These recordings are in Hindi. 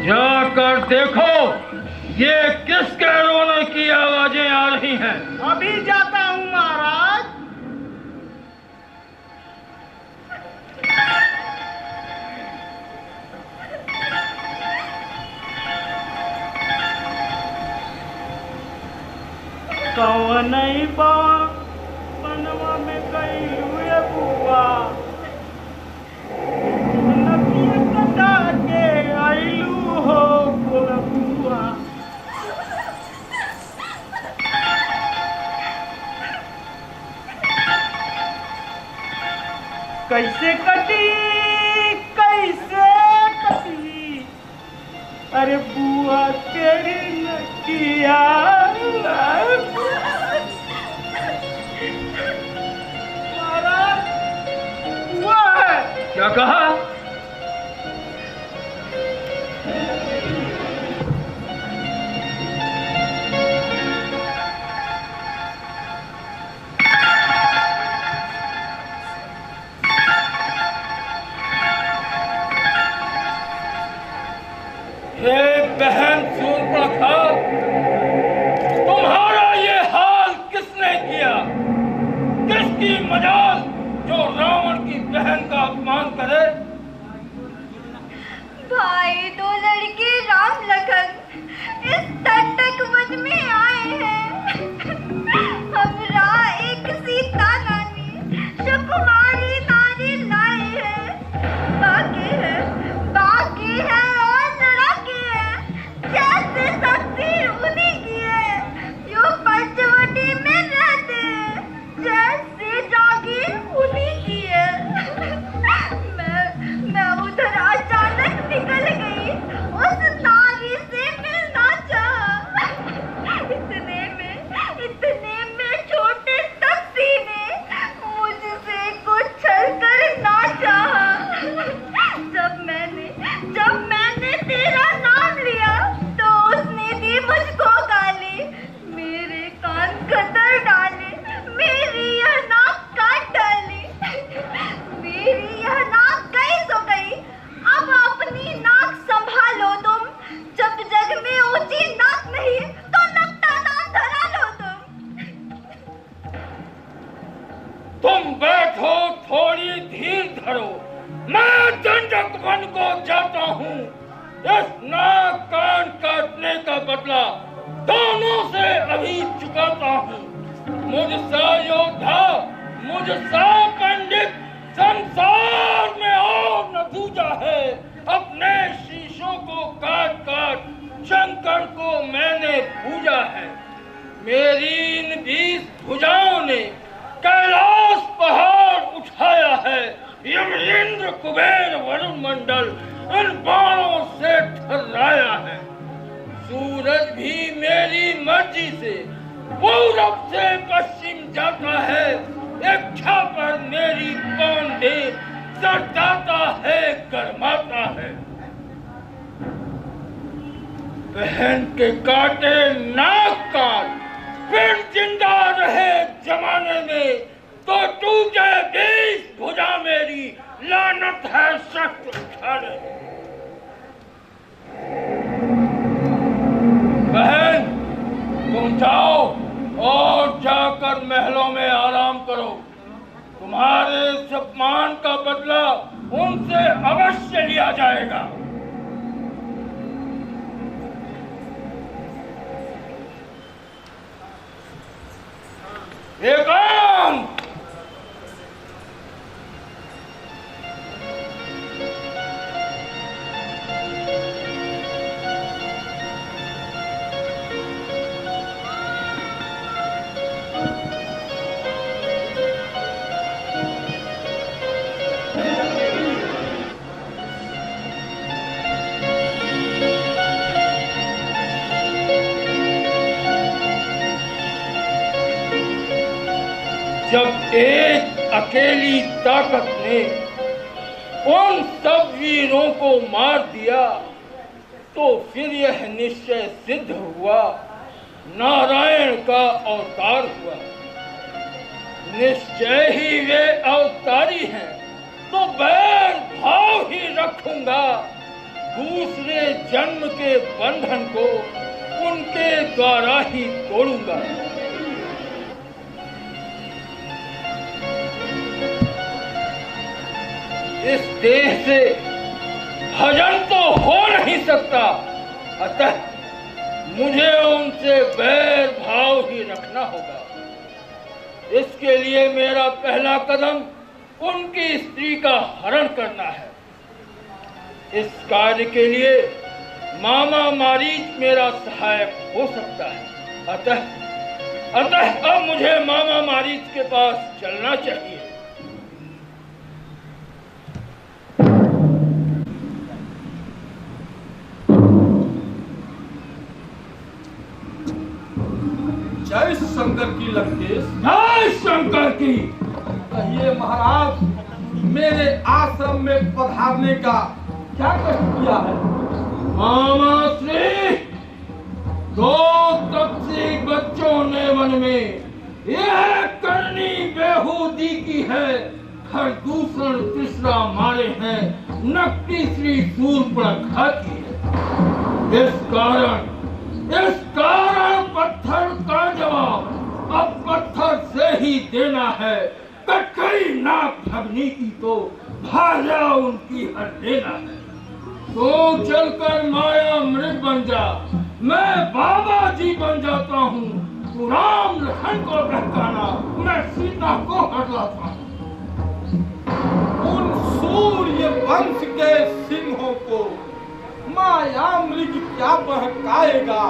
जाकर देखो ये किसके रोने की आवाजें आ रही हैं। अभी जाता हूँ महाराज। कौन नहीं बनवा में गई हुए बुआ के आइलू हो बुआ। कैसे कटी अरे बुआ तेरी नकिया। महाराज बुआ है। क्या कहा? हे बहन सूर्पणखा, तुम्हारा ये हाल किसने किया? किसकी मजाल जो रावण की बहन का अपमान करे? भाई दो लड़के राम लखन इस तटक वन में आए हैं। हमरा एक सीता रानी सुकुमारी नारी लाए हैं। बाकी है और लड़के हैं जैसे शक्ति उन्हीं की है। यो पंचवटी में रहते हैं जैसे जागीर उन्हीं की है। मैं उधर अचानक निकल गई, उस नारी से मिलना चाहा। इतने में छोटे तस्सी ने मुझसे कुछ छल करना चाहा। जब मैंने तेरा नाम लिया तो उसने दी मुझको गाली, मेरे कान कतर डाले, मेरी यह नाक काट डाली। मेरी यह नाक गई तो गई, अब अपनी नाक संभालो तुम। जब जग में ऊंची नाक नहीं तो नकटा नाम धरा लो तुम बैठो, थोड़ी धीर धरो। मैं दंडक वन को जाता हूँ। इस नाक कान काटने का बदला दोनों से अभी चुकाता हूँ। मुझसा योद्धा, मुझसा पंडित संसार में और न दूजा है। अपने शीशों को काट काट शंकर को मैंने पूजा है। मेरी इन 20 भुजाओं ने कैलाश पहाड़ उठाया है। यमलिंद्र कुबेर वरुण मंडल इन बाणों से ठर्राया है। सूरज भी मेरी मर्जी से पूरब से पश्चिम जाता है। इच्छा पर मेरी पवन देव सरकाता है, गरमाता है। बहन के काटे नाक काट, फिर जिंदा रहे जमाने में तो टूटे 20 भुजा मेरी, लानत है सख्त उठाने। बहन तुम जाओ और जाकर महलों में आराम करो। तुम्हारे सम्मान का बदला उनसे अवश्य लिया जाएगा। एकांत जब एक अकेली ताकत ने उन सब वीरों को मार दिया तो फिर यह निश्चय सिद्ध हुआ नारायण का अवतार हुआ। निश्चय ही वे अवतारी हैं तो बैर भाव ही रखूंगा। दूसरे जन्म के बंधन को उनके द्वारा ही तोड़ूंगा। इस देह से भजन तो हो नहीं सकता, अतः मुझे उनसे बैर भाव ही रखना होगा। इसके लिए मेरा पहला कदम उनकी स्त्री का हरण करना है। इस कार्य के लिए मामा मारीच मेरा सहायक हो सकता है। अतः अब मुझे मामा मारीच के पास चलना चाहिए। जय शंकर की लंकेश। जय शंकर की। कहिए महाराज, मेरे आश्रम में पधारने का क्या कष्ट किया है? मामा श्री, दो तपसी बच्चों ने वन में यह करनी बेहूदी की है, खरदूषण तीसरा मारे हैं, नकटी श्री सूर्पणखा की है। इस कारण पत्थर का जवाब अब पत्थर से ही देना है। कटकरी नाक भगनी की तो भाजा उनकी हर देना है। तो चलकर माया मृग बन जा, मैं बाबा जी बन जाता हूँ। तू राम लखन को बहकाना, मैं सीता को हर लाता हूँ। उन सूर्य वंश के सिंहों को माया मृग क्या बहकाएगा?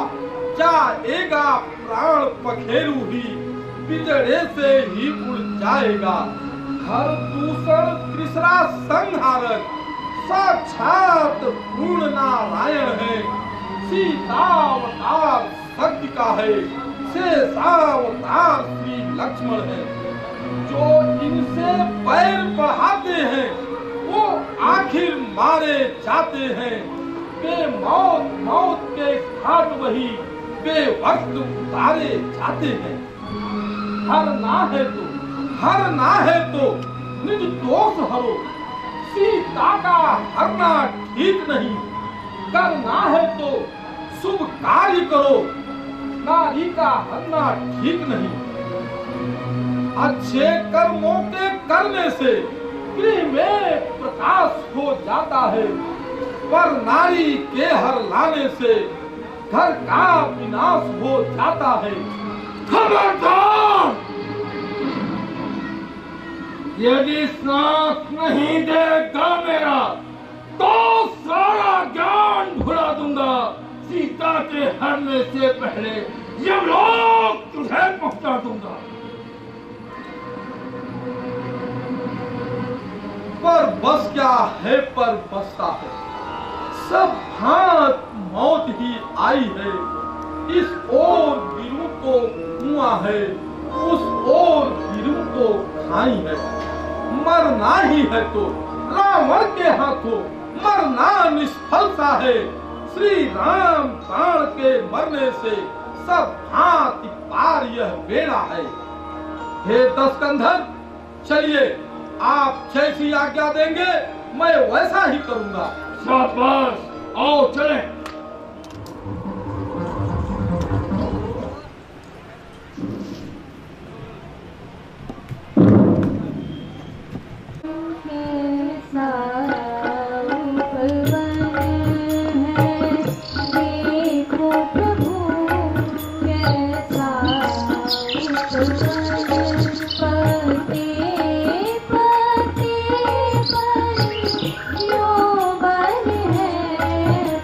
जाएगा प्राण पखेरु ही, बिजड़े से ही उड़ जाएगा। हर दूषण तीसरा संहारक साक्षात पूर्ण नारायण है। सीतावतार शक्ति का है, शेषावतार श्री लक्ष्मण है। जो इनसे पैर बढ़ाते हैं वो आखिर मारे जाते हैं। मौत के घाट वही बेवक्त उतारे जाते हैं। हरना है तो निज दोष हरो। सीता का हरना ठीक नहीं, करना है तो शुभ कार्य करो। नारी का हरना ठीक नहीं। अच्छे कर्मों के करने से गृह में प्रकाश हो जाता है, पर नारी के हर लाने से घर का विनाश हो जाता है। खबरदार! यदि साथ नहीं देगा मेरा तो सारा ज्ञान भुला दूंगा। सीता के हरने से पहले यमलोक तुझे पहुंचा दूंगा। पर बस क्या है, पर बसता है। सब हाथ मौत ही आई है। इस ओर गिरूं तो कुआं है, उस ओर गिरूं तो खाई है। मरना ही है तो रावण के हाथों मरना निष्फलता है। श्री राम प्राण के मरने से सब भांति पार यह बेड़ा है। हे दशकंधर, चलिए, आप जैसी आज्ञा देंगे मैं वैसा ही करूंगा। शाबाश, आओ चलें।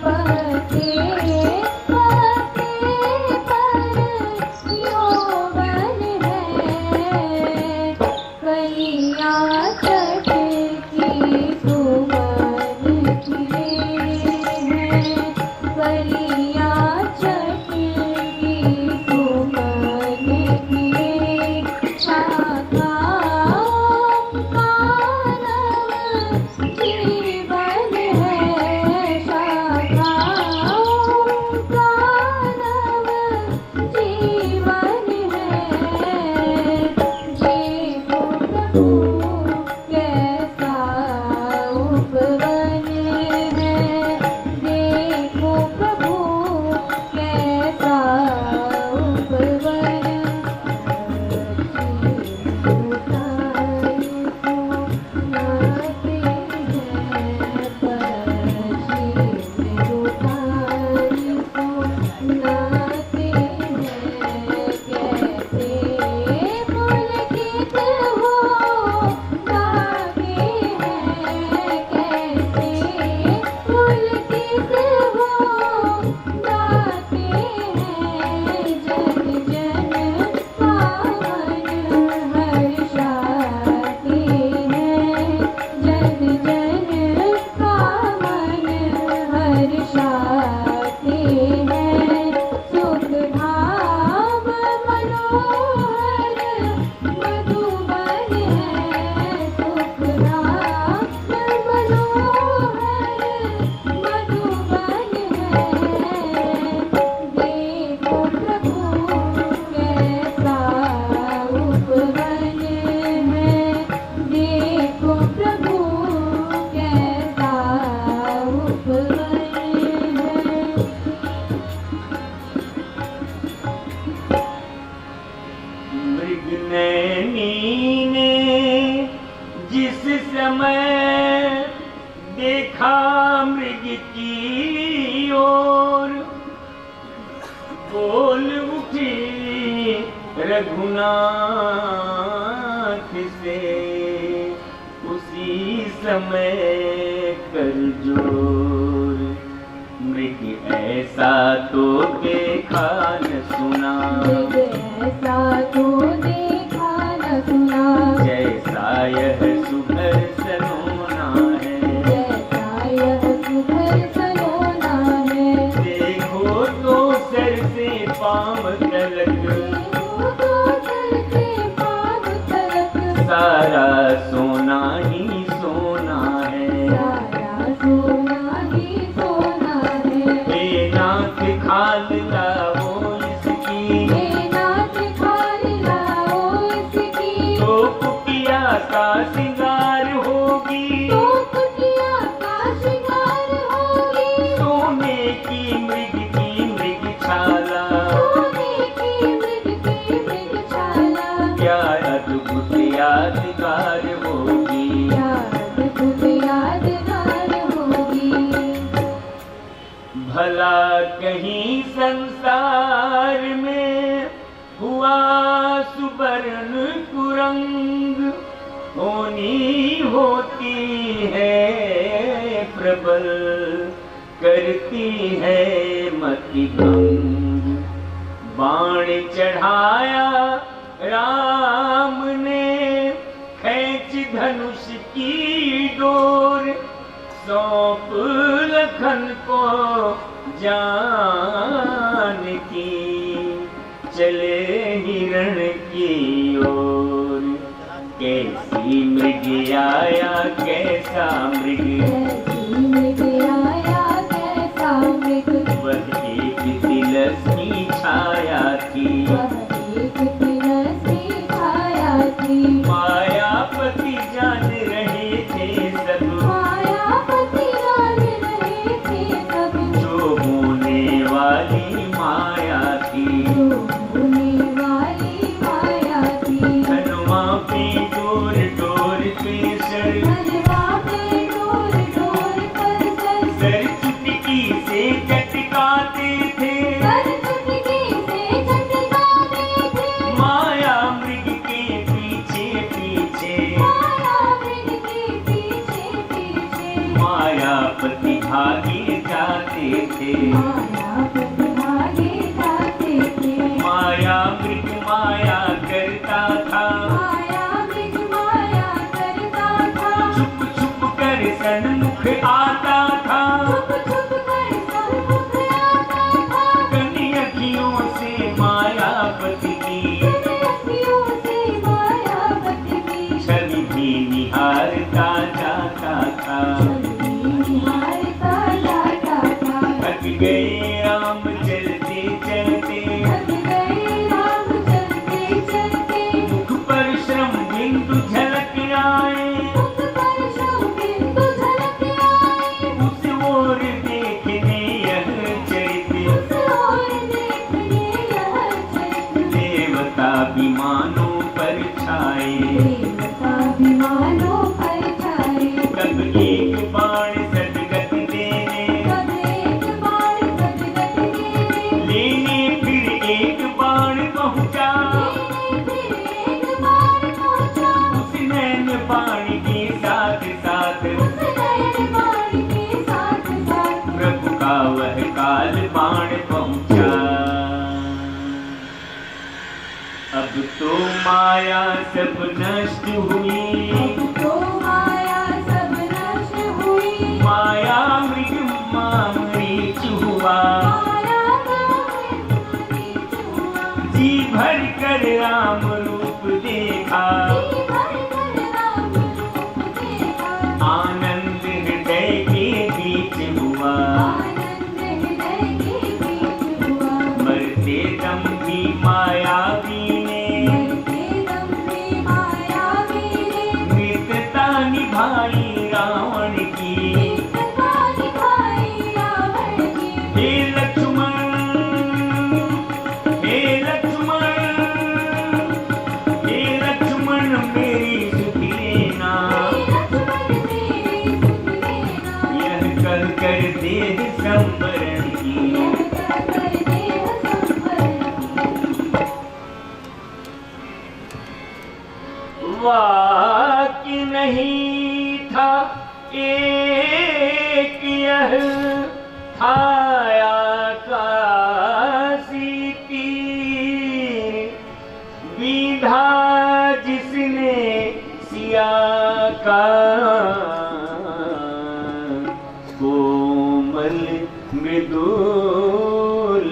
पति बरसाते हैं सुख धाम मनोहर मधुबन है सुख धाम मनोहर मधुबन है देखो प्रभु कैसा उपवन है देखो प्रभु कैसा उपवन है। मृगनयनी ने जिस समय देखा मृग की ओर बोल उठी रघुनाथ से उसी समय कर जोर मृग ऐसा तो देखा न सुना मृग ऐसा तो देखा न सुना जैसा यह सुघर सलोना है जैसा यह सुघर सलोना है देखो तो सर से पाँव तलक देखो तो सर से पाँव तलक सारा सोना ही सोना है सारा सोना ही सोना है हे नाथ खाल लाओ इसकी हे नाथ खाल लाओ इसकी तो कुटिया का सिंगार होगी तो कुटिया का श्रृंगार होगी सोने की मृग छाला सोने की मृग छाला क्या अद्भुत यादगार होगी अद्भुत यादगार होगी भला कहीं संसार में हुआ सुवर्ण कुरंग होनी होती है प्रबल करती है मति भंग बाण चढ़ाया राम ने खींच धनुष की डोर सौंप लखन को जानकी चले हिरण की ओर कैसी मृग आया कैसा मृग कैसी मृग आया कैसा मृग वह एक तिलस्मी छाया थी वह एक तिलस्मी छाया थी मायापति जान रहे थे सब मायापति जान रहे थे सब जो होने वाली माया थी जो होने वाली माया थी हनुमा पे डोर डोर पे सर हलवा पे डोर डोर पर सर चुटकी से चटकाते थे सर चुटकी से झटकाते थे माया मृग के पीछे पीछे माया मृग के पीछे पीछे मायापति भागे जाते थे मायापति भागे जाते थे माया मृग माया करता था माया मृग माया करता था छुप छुप कर सन्मुख आता था छुप छुप कर सन्मुख आता था कनी अखियों से मायापति की अखियों से मायापति की छवि भी निहारता जाता था निहारता जाता था थक गए राम चलते चलते थक गए राम चलते चलते मुख पर श्रम बिंदु झलक आए मुख पर बिंदु झलक आए उस ओर देखने यह चरित्र उस ओर देखने यह चरित्र देवता विमानों पर छाए देवता विमानों पर छाए कब एक बाण सदगत देने कब एक बाण सदगत देने लेने फिर एक बाण पहुंचा फिर एक बाण पहुंचा उस नैन बाण के साथ साथ उस नयन बाण के साथ साथ प्रभु का वह काल बाण पहुंचा अब तो माया सब नष्ट हुई तो माया सब नष्ट हुई माया मृग मामृग बीच हुआ, जी भर कर राम रूप देखा, आनंद हृदय के बीच हुआ, मरते दम भी मायावी ने मित्रता निभाई रावण की। हे लक्ष्मण, हे लक्ष्मण, हे लक्ष्मण मेरी सुध लेना, यह कर कर देह संवरण की। वाक्य नहीं था एक यह आकाशी तीर, विधा जिसने सिया का कोमल मृदुल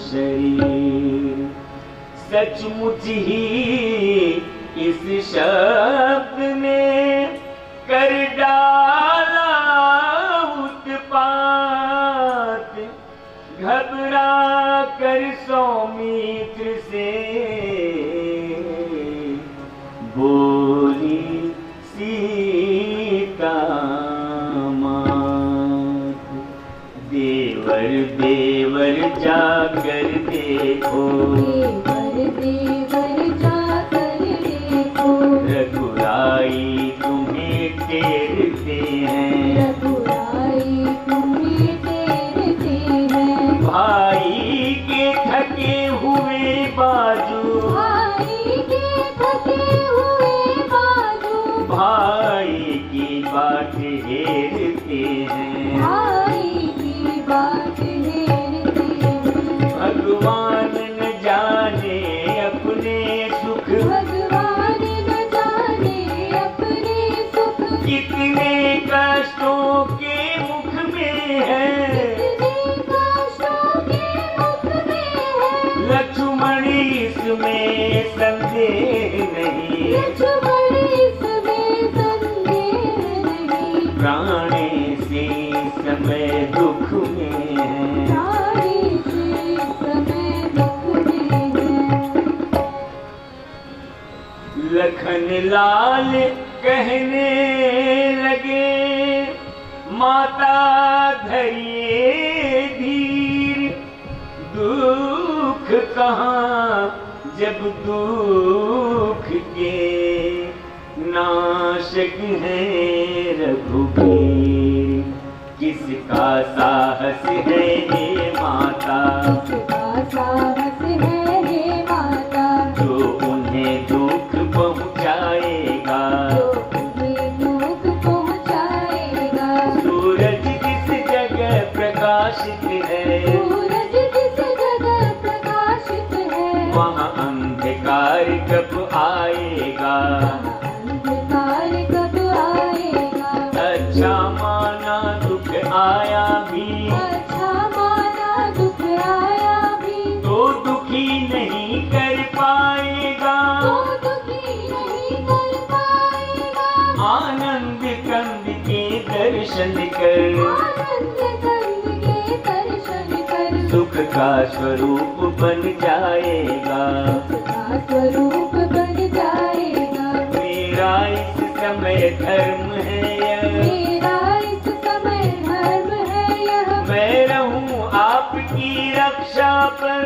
शरीर। सचमुच ही इस शब्द ने कर डाला उत्पात, घबरा कर सौमित्र से बोली सीता मात। देवर देवर जाकर देखो, रघुराई तुम्हें टेरते हैं, भाई के थके हुए बाजू, भाई की बाट हेरते हैं, भगवान न जाने अपने सुख, कितने कष्टों के मुख में है, लक्ष्मण इसमें संदेह नहीं, प्राणे से समय दुख में है। लखन लाल कहने लगे, माता धरिए धीर, दुख कहाँ जब दुख के नाशक है रघुवीर। किसका साहस है हे माता, जो उन्हें दुख पहुँचाएगा, सूरज जिस जगह प्रकाशित है, वहाँ अंधकार कब आएगा, अच्छा माना दुख आया भी, तो दुखी नहीं कर पाएगा, आनंद कंद के दर्शन कर, सुख का स्वरूप बन जाएगा, मेरा इस समय धर्म है यह, मैं रहूं आपकी रक्षा पर,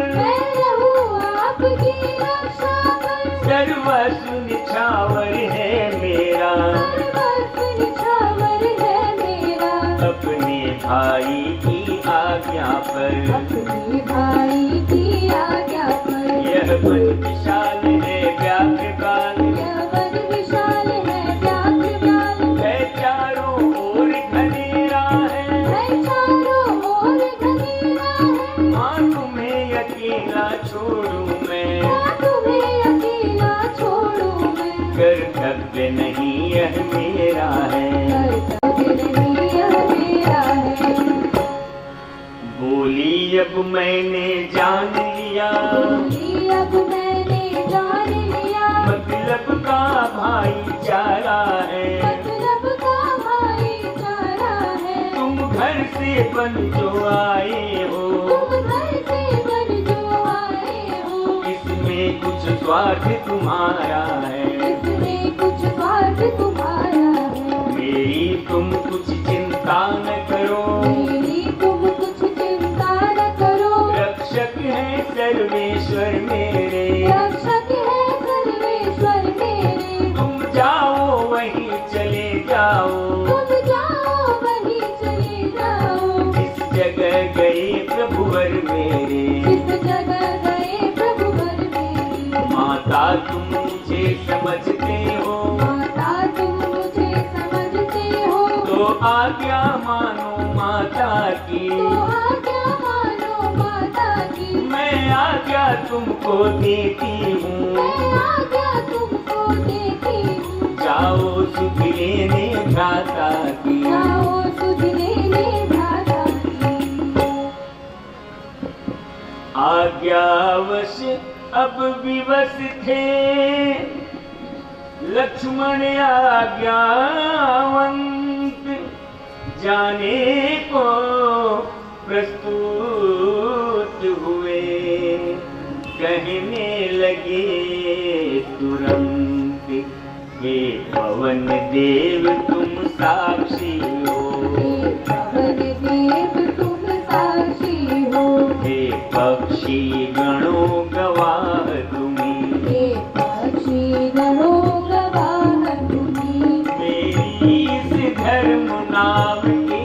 सर्वस्व निछावर है मेरा, अपने भाई की आज्ञा पर, यह मन विशाल है व्याघ्र काल, है चारों ओर घनेरा है, माँ तुम्हें अकेला छोड़ूं मैं, कर्तव्य नहीं यह मेरा है। अब मैंने जान लिया, बोली अब मैंने जान लिया, मतलब का भाईचारा है, मतलब का भाईचारा है। तुम घर से बन जो आए हो, तुम घर से बन जो आए हो, इसमें कुछ स्वार्थ तुम्हारा है, इसमें कुछ स्वार्थ तुम्हारा है। मेरी तुम कुछ चिंता न करो, मेरी तुम कुछ चिंता न करो, रक्षक है सर्वेश्वर मेरे, रक्षक है सर्वेश्वर मेरे। तुम जाओ वहीं चले जाओ, तुम जाओ वहीं चले जाओ, जिस जगह गए प्रभुवर मेरे, जिस जगह गए प्रभुवर मेरे। माता तुम मुझे समझते हो, माता तुम मुझे समझते हो, तो आज्ञा मानो माता की, तो आज्ञा मानो माता की। मैं आज्ञा तुमको देती हूँ, मैं आज्ञा तुमको देती हूँ, जाओ सुख लेने भ्राता की। जाओ सुध लेने भ्राता की। आज्ञावश अब विवश थे लक्ष्मण आज्ञावंत, जाने को प्रस्तुत हुए, कहने लगे तुरंत, हे पवन देव तुम साक्षी हो, हे पवन देव तुम साक्षी हो, हे पक्षी गणों गवाह तुम्ही, हे पक्षी गणों गवाह तुम्ही। मेरी इस धर्म नाम के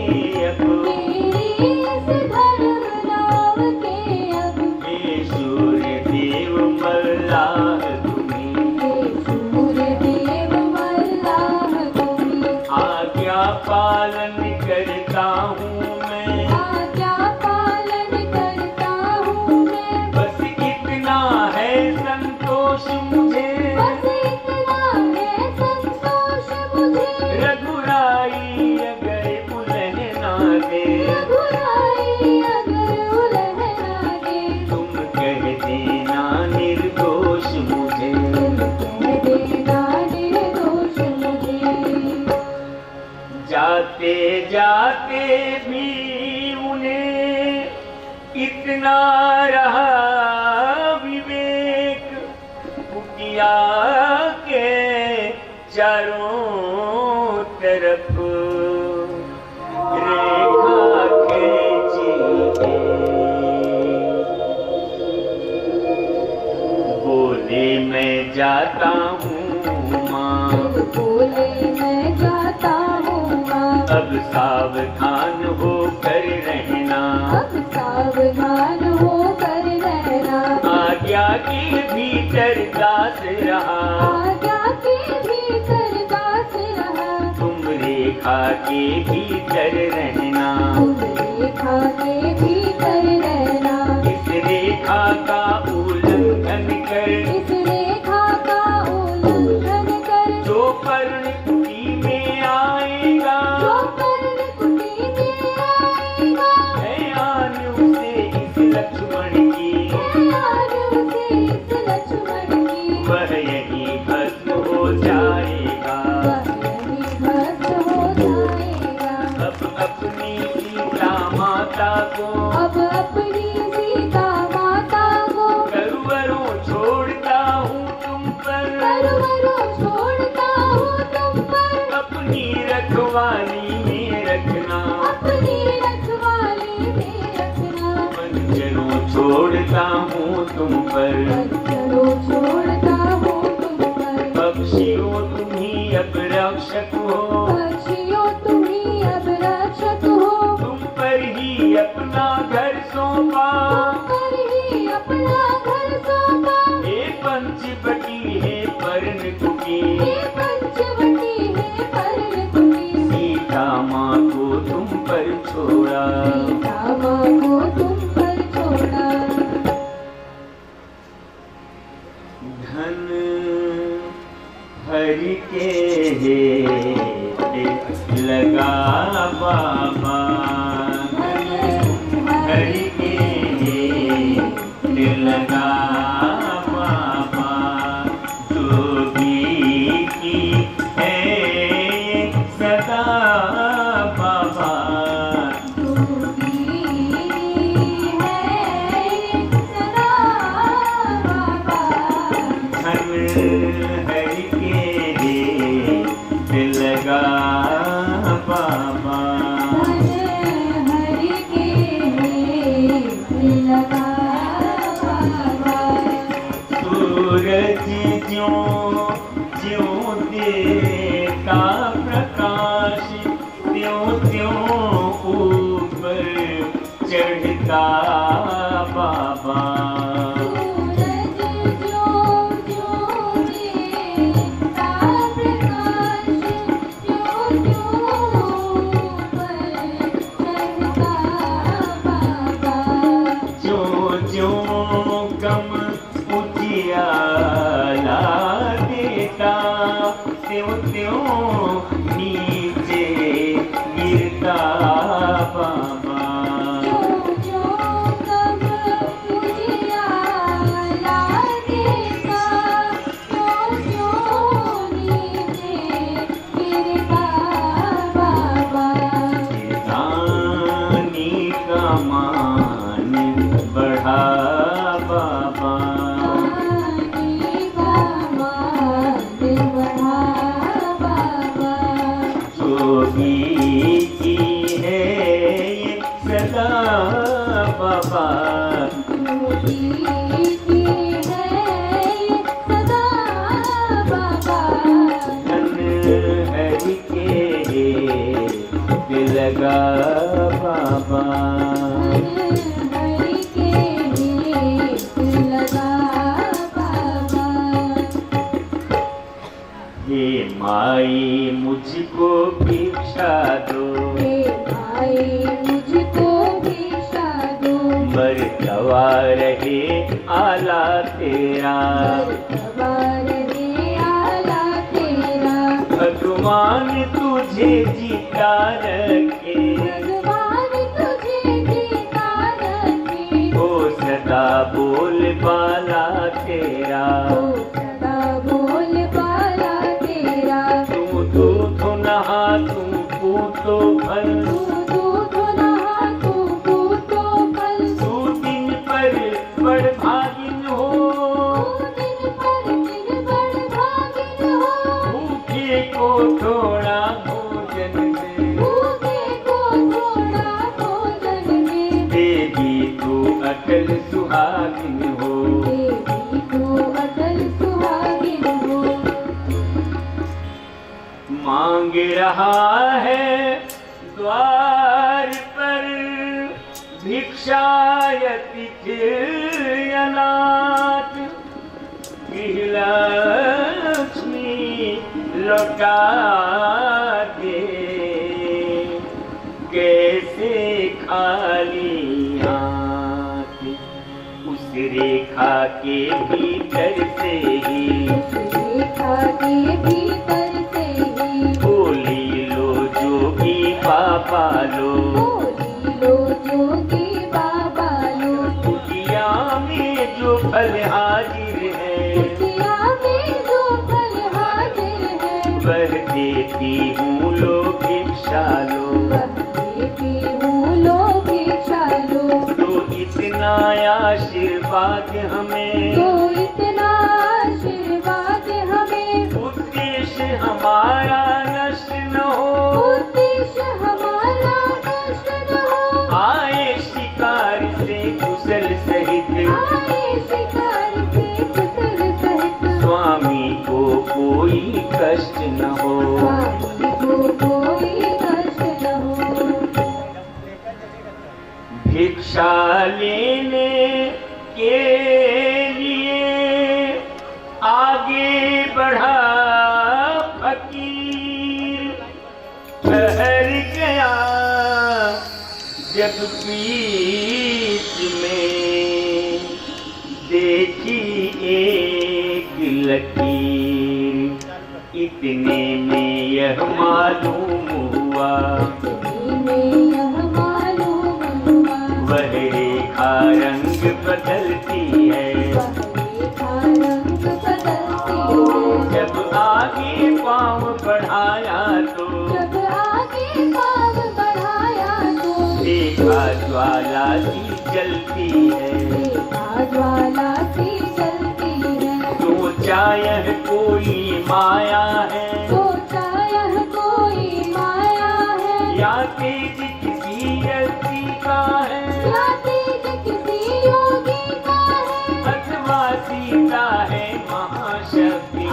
अब, मेरी इस धर्म नाम के अब, हे सूर्य देव मल्लाह तुम्ही, हे सूर्य देव मल्लाह तुम्ही। आज्ञा पालन करता हूँ मैं, आज्ञा पालन करता हूँ मैं, बस इतना है संतोष मुझे, बस इतना है संतोष मुझे। रघुराई अगर उलह ना दे, रघुराई अगर उलह ना दे, तुम कह देना निर्दोष मुझे, तुम कह देना निर्दोष मुझे। जाते जाते भी उन्हें इतना रहा विवेक, कुटिया के चारों तरफ रेखा खींची है। बोले मैं जाता हूँ माँ, बोले मैं जाता हूँ माँ, अब सावधान होकर रहना, अब सावधान होकर रहना। आज्ञा के भीतर दास रहा, आज्ञा के भीतर दास रहा, तुम रेखा के भीतर रहना, तुम रेखा के भीतर रहना। इस रेखा का उल्लंघन कर, इस रेखा का उल्लंघन कर, जो पर्णकुटी में आएगा, जो पर्णकुटी में आएगा, है आन उसे इस लक्ष्मण की, है आन उसे इस लक्ष्मण की। वह यही भस्म हो जाएगा, वह यही भस्म हो जाएगा। अब अपनी सीता माता को, अब अपनी सीता माता को, करुवरों छोड़ता हूँ तुम पर, करवरों छोड़ता हूँ तुम पर, अपनी रखवाली में रखना, अपनी रखवाली में रखना। बंजरों छोड़ता हूँ तुम पर, बच्चों छोड़ता हूँ तुम पर, पक्षियों तुम्ही अब रक्षक हो, पक्षियों तुम्ही अब रक्षक हो, तुम पर ही अपना घर सौंपा, तुम पर ही अपना घर सौंपा। हे पंचवटी है पर्णकुटी, हे पंचवटी है पर्णकुटी, सीता माँ को तुम पर छोड़ा, सीता माँ को तुम पर छोड़ा। चढ़ता बाबा। त्यों त्यों नीचे गिरता बाबा। दानी का मान बढ़ा बाबा। की है ये सदा बाबा। धन हरि के लगा बाबा। हे माई मुझको भिक्षा दो, मुझको भिक्षा दो। मरतबा रहे आला तेरा, भगवान तुझे जीता रखे, ओ सदा बोल बाला तेरा। तू नहा तू पूतो फल, तू दिन पर बड़ भागिन हो, भूखे को थोड़ा भोजन दे, देवी तू अटल सुहागिन हो। मांग रहा है द्वार पर भिक्षायति अनाथ, गृहलक्ष्मी लौटा दे कैसे खाली हाथ। उस रेखा के भीतर से ही, बोली लो जोगी बाबा लो, कुटिया में जो फल हाजिर है, वह देती हूँ लो भिक्षा लो। तो इतना आशीर्वाद हमें, उद्देश्य हमारा नष्ट न हो, आए शिकार से कुशल सहित, स्वामी को कोई कष्ट न हो। भिक्षा लेने के लिए आगे बढ़ा फकीर, ठहर गया जब बीच में देखी एक लकीर। इतने में यह मालूम हुआ, वह रेखा रंग बदलती है। जब आगे पाँव बढ़ाया तो, देखा ज्वाला सी जलती है। सोचा यह कोई माया है, या तेज किसी यति का है, अथवा सीता है महाशक्ति,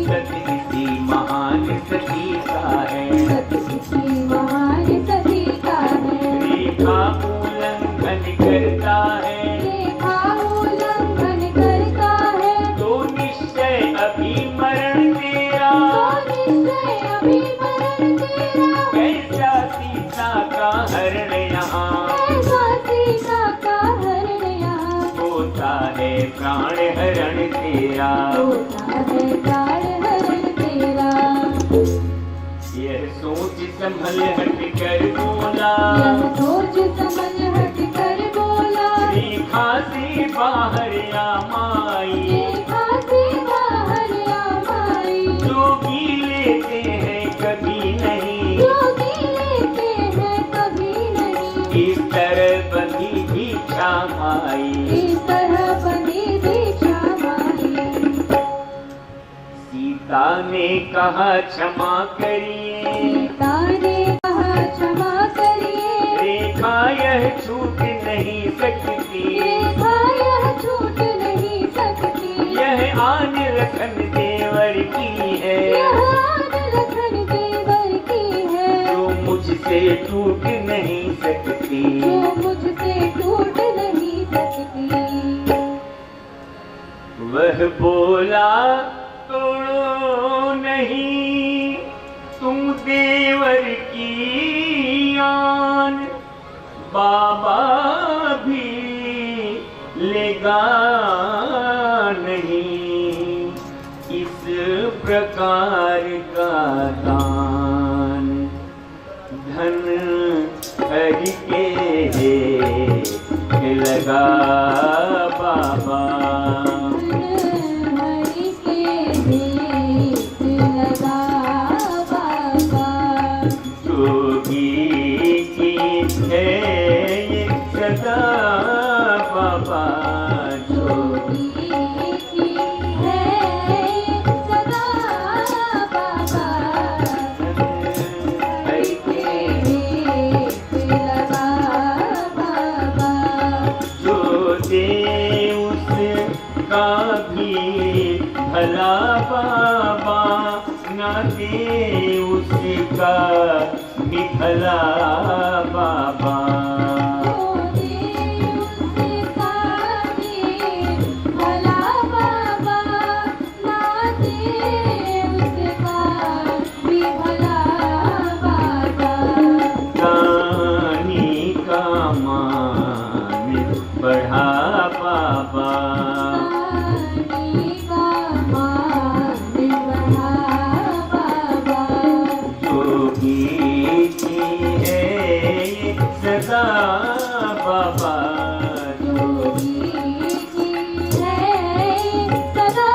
सत किसी महान सती का है। सीता का हरण यहाँ, ऐसा सीता का हरण यहाँ, होता है प्राण हरण तेरा, होता है प्राण हरण तेरा। यह सोच संभल हट कर बोला, यह सोच समझ हट कर बोला, रेखा से बाहर आ माई, रेखा से बाहर आ माई, जोगी लेते हैं कभी नहीं, जोगी लेते हैं कभी नहीं, इस तरह बंधी भिक्षा माई, इस तरह बनी भिक्षा माई। सीता ने कहा क्षमा करिए, सीता ने कहा क्षमा करिए, रेखा यह छूट नहीं सकती, रेखा यह छूट नहीं सकती, यह आन रखन देवर की है, यह आन लखन देवर की है, जो मुझसे टूट नहीं सकती। जो मुझसे टूट नहीं सकती। वह बोला तोड़ो नहीं तुम देवर की आन, बाबा भी लेगा नहीं इस प्रकार का दान, धन हरि के लगा बाबा, हरि के देश लगा बाबा, जोगी की है ये सदा बाबा, जोगी की है सदा बाबा, हरि के देश लगा बाबा, जो दे उसका भी भला बाबा, ना दे उसका भी भला बाबा, भला बाबा, ना दे उसका भी भला बाबा, दानी का मान बढ़ा बाबा, रानी का मान बढ़ा बाबा, जोगी की है ये सदा बाबा, जोगी की है सदा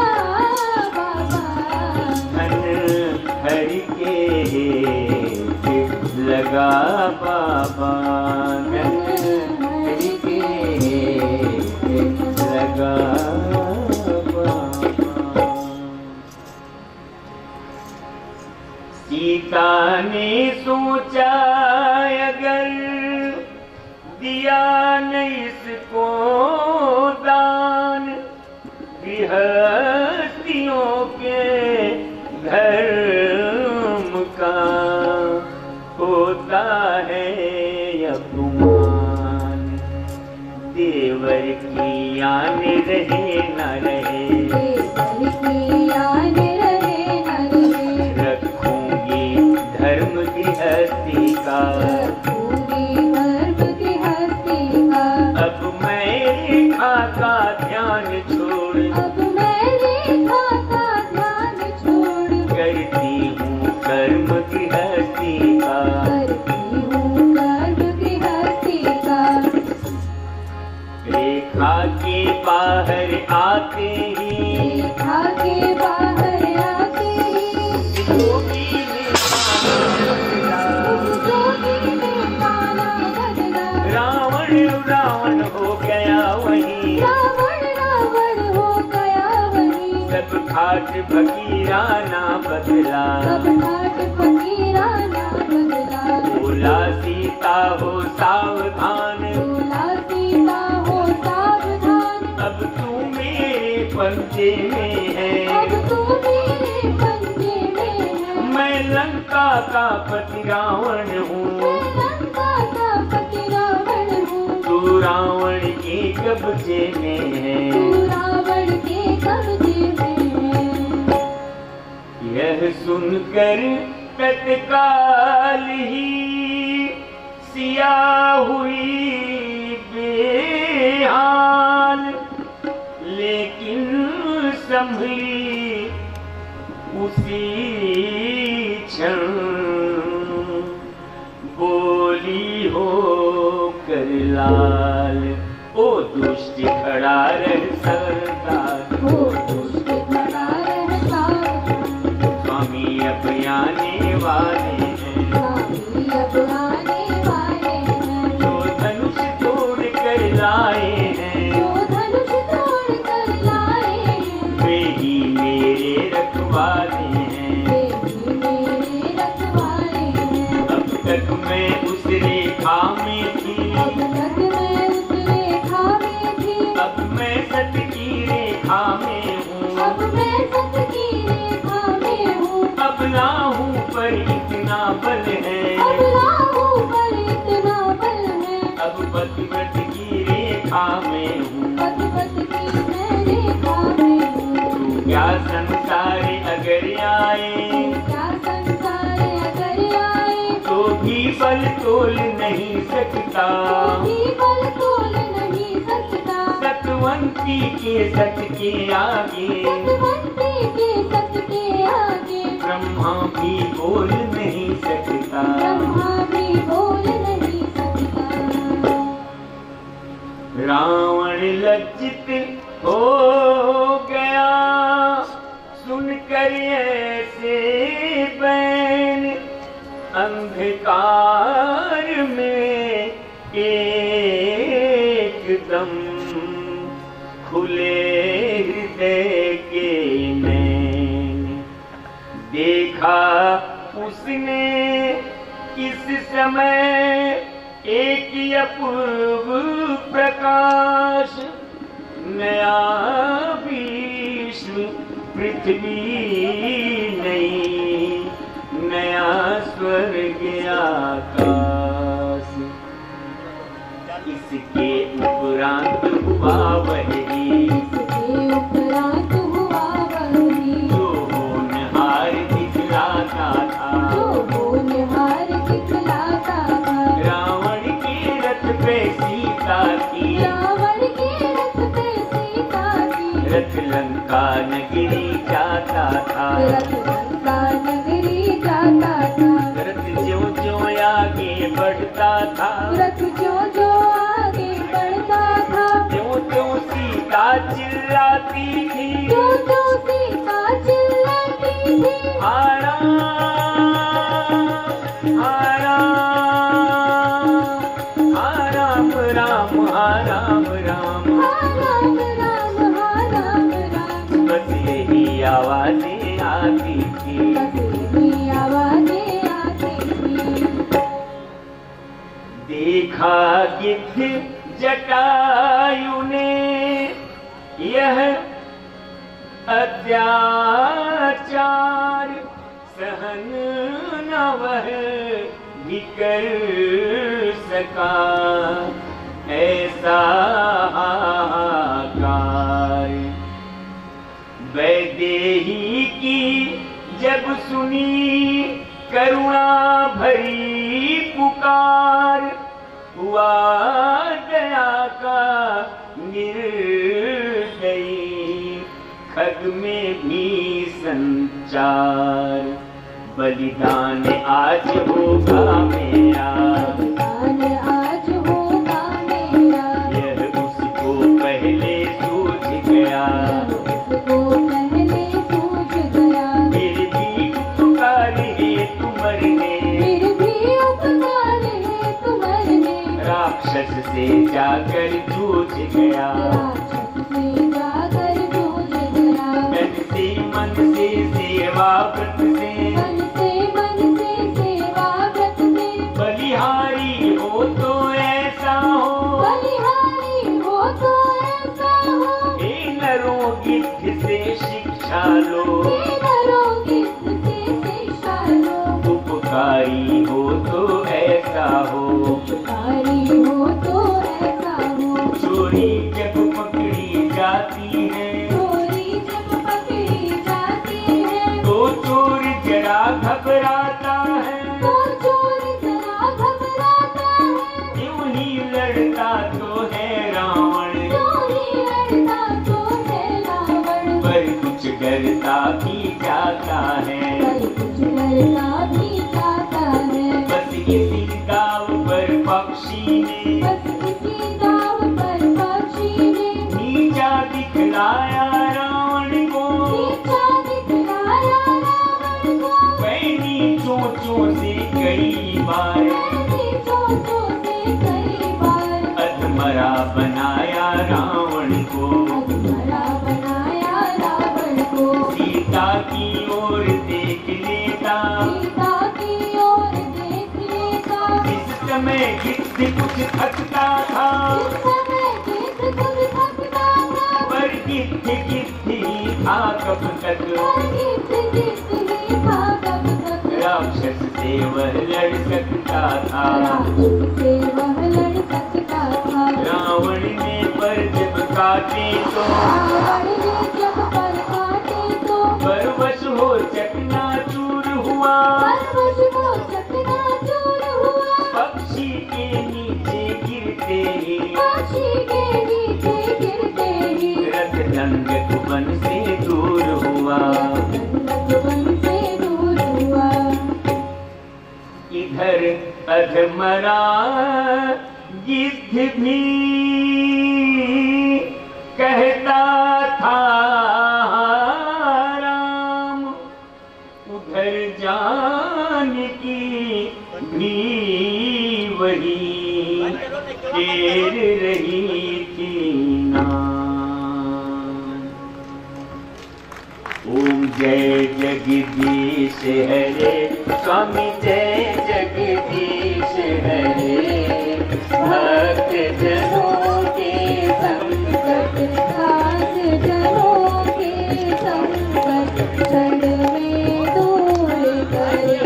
बाबा, धन हरि के लगा बाबा, धन हरि के लगा बाबा। सीता ने सोचा अगर दिया न इसको दान, गृहस्थियों के धर्म का होता है अपमान, देवर की आन रहे न रहे, देवर की आन रहे न रहे, रखूंगी धर्म गृहस्थी का, रखूंगी धर्म गृहस्थी का, अब मैं रेखा का ध्यान छोड़, अब मैं रेखा का ध्यान छोड़, करती हूँ कर्म गृहस्थी का, करती हूँ कर्म गृहस्थी का, रेखा के बाहर आते ही रेखा के बाहर आते ही, जोगी ने जोगी ने ताना बदला, रावण रावण हो गया वहीं, रावण रावण हो गया वहीं, सब घाट फकीरा ना बदला, सब घाट फकीरा ना बदला, बोला सीता हो सावधान, बोला सीता हो सावधान, अब तू मेरे पंजे में है, अब तू मेरे पंजे में है, मैं लंका का पति रावण हूँ, मैं लंका का पति रावण हूँ, तू रावण के कब्जे में है, तू रावण के कब्जे में है। यह सुनकर तत्काल ही जिया हुई बेहाल, लेकिन संभली उसी क्षण, बोली हो कर लाल, ओ दुष्ट खड़ा रह सरदार, ओ दुष्ट खड़ा रह सरदार, स्वामी अब आने वाले हैं, स्वामी अब आने वाले हैं, जो धनुष तोड़ कर लाए हैं, जो धनुष तोड़ कर लाए हैं, वे ही मेरे रखवाले हैं, वे ही मेरे रखवाले हैं। अब तक मैं उस रेखा में थी, अब तक मैं उस रेखा में थी, अब मैं सत की रेखा में हूँ, अब मैं सत की रेखा में हूँ, अब लाहूं पर इतना बल है, अब राहों पर इतना बल है, अब पतिव्रत की रेखा में हूँ, पतिव्रत की मैं रेखा में हूँ। तू क्या संसार अगर आए, क्या संसार अगर आए, तो भी बल तोल नहीं सकता, तो भी बल तोल नहीं सकता, सतवंती के सत के आगे, सतवंती के सत के आगे, ब्रह्मा भी बोल नहीं सकता। ब्रह्मा भी बोल नहीं सकता। रावण लज्जित हो गया सुनकर ऐसे बैन, अंधकार में एकदम खुले हृदय के नैन, देखा उसने किस समय एक अपूर्व प्रकाश, नया विश्व पृथ्वी नई, नया स्वर्ग आकाश, इसके उपरांत हुआ वही, इसके उपरांत हुआ वही, जो होनहार दिखलाता था, जो होनहार दिखलाता था। रावण के रथ पे सीता की, रावण के रथ पे सीता की, रथ लंका नगरी जाता था, रथ लंका नगरी जाता था, रथ ज्यों आगे बढ़ता था, रथ जो आगे बढ़ता था, त्यों सीता चिल्लाती थी, जो सीता चिल्लाती थी, हारा हारा राम राम राम राम, राम राम राम राम, बस यही आवाजें आती थी, बस यही आवाजें आती थी। देखा गिद्ध जटायु ने यह अत्याचार, सहन न वह भी कर सका, ऐसा हाहाकार। वैदेही की जब सुनी करुणा भरी पुकार, हुआ दया का निर्दयी, खग में भी संचार, बलिदान आज होगा मेरा, बलिदान आज होगा मेरा, यह उसको पहले सूझ गया, उसको पहले सूझ गया, फिर भी उपकार है तुम्हारे, फिर भी उपकार है तुम्हारे, राक्षस से जाकर जूझ गया, राक्षस से जाकर जूझ गया, मन से सेवा व्रत से, मन से सेवा व्रत से, बलिहारी हो तो ऐसा हो, बलिहारी हो तो ऐसा हो, हे नरों गिद्ध से शिक्षा लो, हे नरों गिद्ध से शिक्षा लो, उपकारी हो तो ऐसा हो, उपकारी हो तो ऐसा हो, चोरी जब पकड़ी जाती है, चोरी जब पकड़ी जाती है, तो डरता भी जाता है, पर कुछ डरता भी जाता है। बस किसी गाँव पर पक्षी ने, बस किसी गाँव पर पक्षी ने नीचा दिखलाया रावण को, नीचा दिखलाया रावण को। पैनी चोंचों से कई बार, मैंने चोंचों से कई बार अधमरा बनाया रावण को, अधमरा बनाया रावण को। सीता की ओर देख लेता, सीता की ओर देख लेता। इस समय गिद्ध कुछ थकता था, इस समय गिद्ध कुछ थकता था। पर गिद्ध गिद्ध ही था कब तक, पर गिद्ध गिद्ध ही था कब तक। राक्षस से वह लड़ सकता था, राक्षस से वह लड़ सकता था। रावण ने पर जब काटे तो, रावण ने जब पर काटे तो परवश हो चकनाचूर हुआ, परवश हो चकनाचूर हुआ। पक्षी के नीचे गिरते ही, पक्षी के नीचे गिरते ही रथ दंगक वन से दूर हुआ। वन से दूर हुआ। इधर अधमरा गिद्ध भी कहता था राम, उधर जानकी भी वही घेर रही थी नाम। ओम जय जगदीश हरे, स्वामी जय जगदीश हरे। भक्त जनों के संकट खास जनों के संकट क्षण में दूर करे।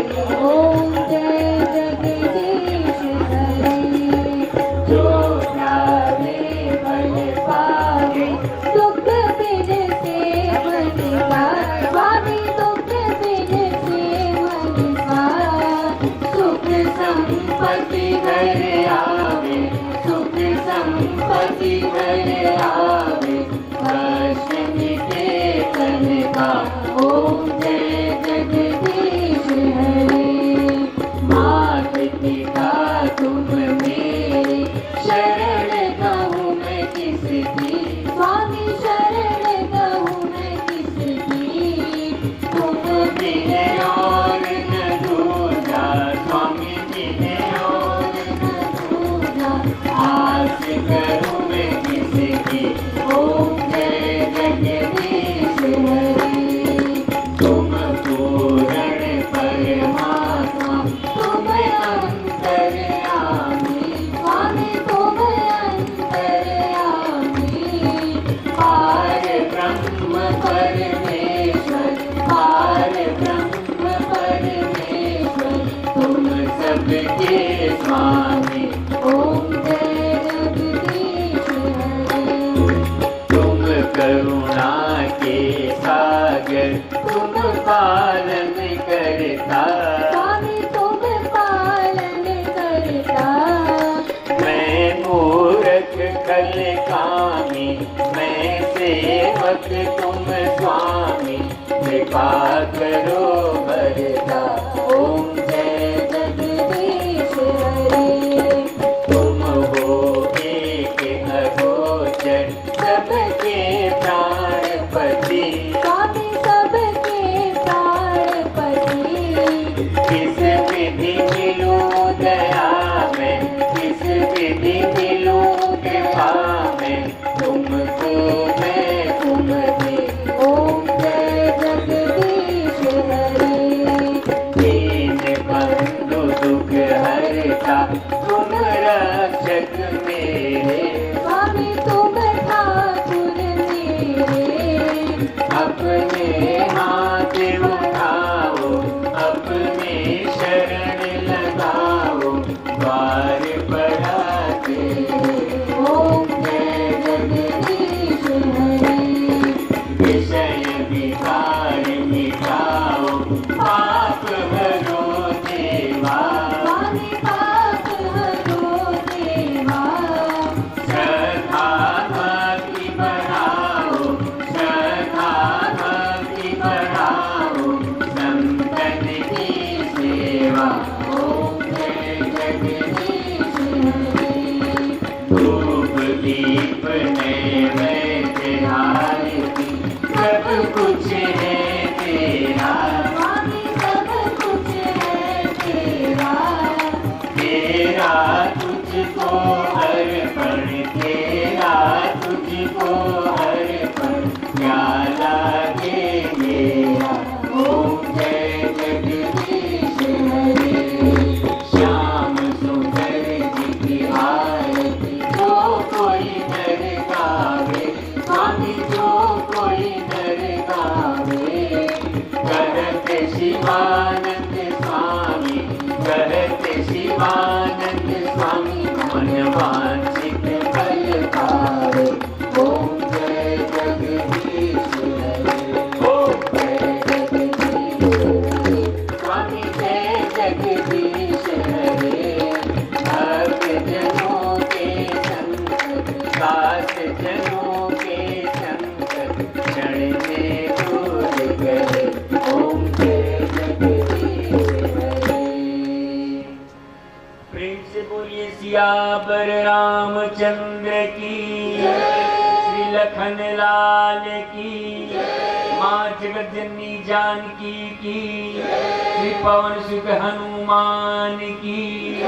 ओम जय जगदीश हरे। जो ध्यावे बल पावे, दुख बिन से मन का। स्वामी दुख बिन से मन का। सुख संपत्ति घर आवे, सुख संपत्ति घर आवे। कष्ट मिटे तन का। ओम जय जगदीश हरे। मात पिता तुम मेरे, शरण कहूँ मैं किसकी। स्वामी शरण कहूँ मैं किसकी। तुम बिन और न दूजा, स्वामी बिन और न दूजा। आस करूँ मैं किसकी। ओम जय जगदीश हरे। तुम पूर्ण परमात्मा, तुम अंतर्यामी। स्वामी तुम अंतर्यामी। पार ब्रह्म परमेश्वर, पार ब्रह्म परमेश्वर। तुम सबके स्वामी। ओम जय जगदीश हरे। तुम करुणा के सागर, तुम पालन करता। स्वामी तुम पालन करता। मैं मूर्ख खल कामी, मैं सेवक तुम स्वामी। कृपा करो भरता। ओम जय जगदीश हरे। तुम हो एक अगोचर, सबके प्राणपति। स्वामी सबके प्राणपति। किस विधि मिलूं दया में, किस विधि मिलूं कृपा में। तुमको मैं तुम दे। ओम जय जगदीश हरे। दीन बंधु दुख हरता, तुम रक्षक मेरे। स्वामी तुम ठाकुर मेरे। अपने हाथ उठाओ, अपने शरण लगाओ। द्वार बड़ा तेरे। ओम जय जगदीश हरे। विषय विकार मिटाओ, पाप हरो देवा। स्वामी पाप हरो देवा। श्रद्धा भक्ति बढ़ाओ, श्रद्धा भक्ति सियावर रामचंद्र की, श्री लखन लाल की, माँ जगत जननी जानकी की, श्री पवन सुत हनुमान की,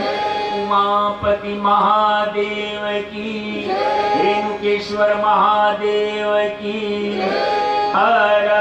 उमापति महादेव की, रेणुकेश्वर महादेव की। हर